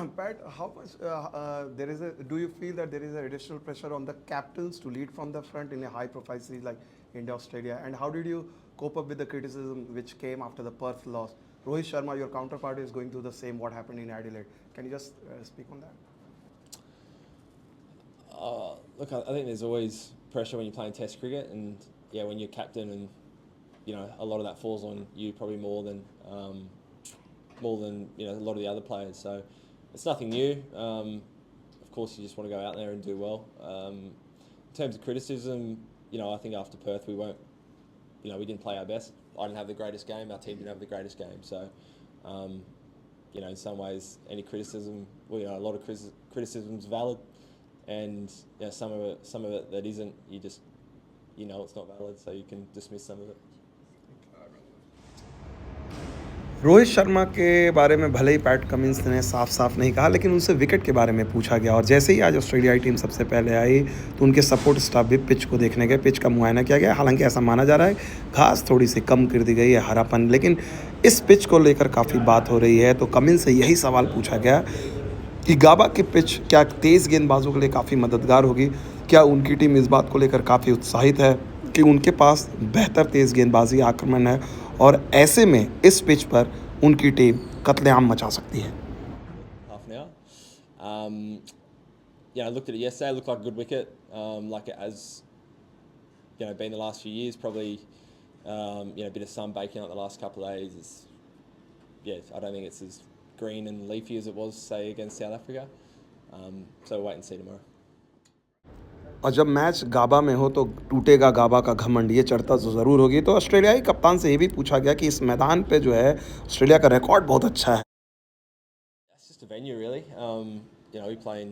Pat, how much do you feel that there is a additional pressure on the captains to lead from the front in a high-profile series like India Australia? And how did you cope up with the criticism which came after the Perth loss? Rohit Sharma, your counterpart, is going through the same what happened in Adelaide. Can you just speak on that? Look, I think there's always pressure when you're playing Test cricket, and yeah, when you're captain, and a lot of that falls on you probably more than a lot of the other players. So it's nothing new. Of course, you just want to go out there and do well. In terms of criticism, I think after Perth we didn't play our best. I didn't have the greatest game. Our team didn't have the greatest game. So, in some ways, any criticism, a lot of criticism's valid, and some of it that isn't, it's not valid, so you can dismiss some of it. Rohit Sharma के बारे में भले ही PAT Cummins ने साफ साफ नहीं कहा, लेकिन उनसे विकेट के बारे में पूछा गया। और जैसे ही आज ऑस्ट्रेलियाई टीम सबसे पहले आई तो उनके सपोर्ट स्टाफ भी पिच को देखने गए, पिच का मुआयना किया गया। हालांकि ऐसा माना जा रहा है घास थोड़ी सी कम कर दी गई है, हरापन, लेकिन इस पिच को लेकर काफ़ी बात हो रही है। तो कमिंस से यही सवाल पूछा गया कि गाबा की पिच क्या तेज़ गेंदबाजों के लिए काफ़ी मददगार होगी। क्या उनकी टीम इस बात को लेकर काफ़ी उत्साहित है कि उनके पास बेहतर तेज़ गेंदबाजी आक्रमण है और ऐसे में इस पिच पर उनकी टीम कत्लेआम मचा सकती है। Half an hour. I looked at it yesterday. It looked like a good wicket. Like it has, been the last few years. Probably, a bit of sun baking out the last couple of days. I don't think it's as green and leafy as it was, say, against South Africa. So we'll wait and see tomorrow. और जब match गाबा में हो तो टूटेगा गाबा का घमंड, ये चर्चा तो ज़रूर होगी। तो ऑस्ट्रेलियाई कप्तान से ये भी पूछा गया कि इस मैदान पे जो है ऑस्ट्रेलिया का रिकॉर्ड बहुत अच्छा है। It's just a venue, really. We play in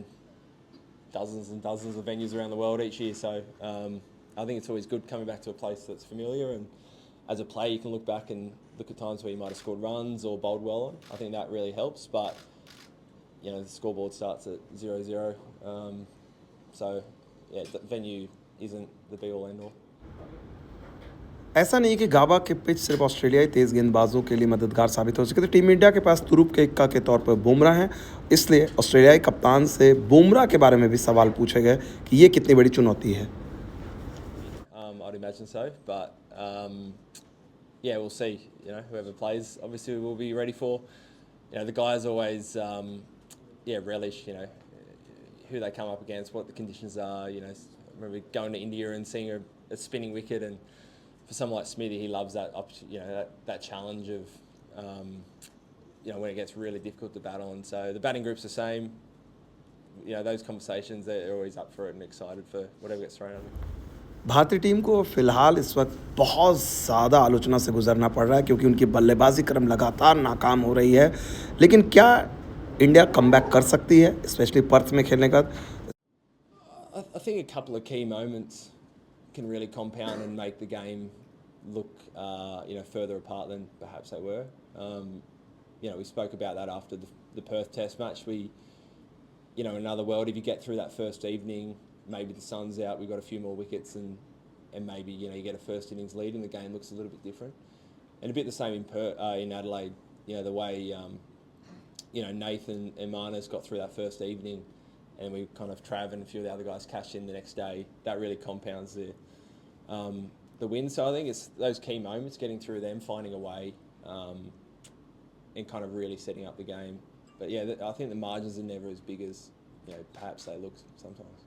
dozens and dozens of venues around the world each year, so I think it's always good coming back to a place that's familiar. And as a player, you can look back and look at times where you might have scored runs or bowled well on. I think that really helps. But the scoreboard starts at 0-0, so the venue isn't the be-all end-all. ऐसा नहीं कि गाबा के pitch सिर्फ ऑस्ट्रेलियाई तेज़ गेंदबाजों के लिए मददगार साबित हो सके। तो टीम इंडिया के पास तुरुप के इक्का के तौर पर बुमराह हैं, इसलिए ऑस्ट्रेलियाई कप्तान से बुमराह के बारे में भी सवाल पूछे गए कि ये कितनी बड़ी चुनौती है। I'd imagine so, but we'll see. Whoever plays, obviously, we'll be ready for. The guys always, relish, who they come up against, what the conditions are. I remember going to India and seeing a spinning wicket, and for someone like Smithy, he loves that, that challenge of, when it gets really difficult to battle. And so the batting group's the same. Those conversations, they're always up for it and excited for whatever gets thrown at them. भारतीय team को फ़िलहाल इस वक्त बहुत ज़्यादा आलोचना से गुजरना पड़ रहा है क्योंकि उनकी बल्लेबाजी क्रम लगातार नाकाम हो रही है। लेकिन क्या इंडिया कमबैक कर सकती है, स्पेशली पर्थ में खेलने का? I think a couple of key moments can really compound and make the game look, further apart than perhaps they were. We spoke about that after the Perth Test match. In another world, if you get through that first evening, maybe the sun's out, we've got a few more wickets, and maybe you get a first innings lead, and the game looks a little bit different. And a bit the same in Adelaide. The way Nathan and Marnus got through that first evening, and we kind of Trav and a few of the other guys cashed in the next day. That really compounds the win. So I think it's those key moments, getting through them, finding a way, and kind of really setting up the game. But I think the margins are never as big as perhaps they look sometimes.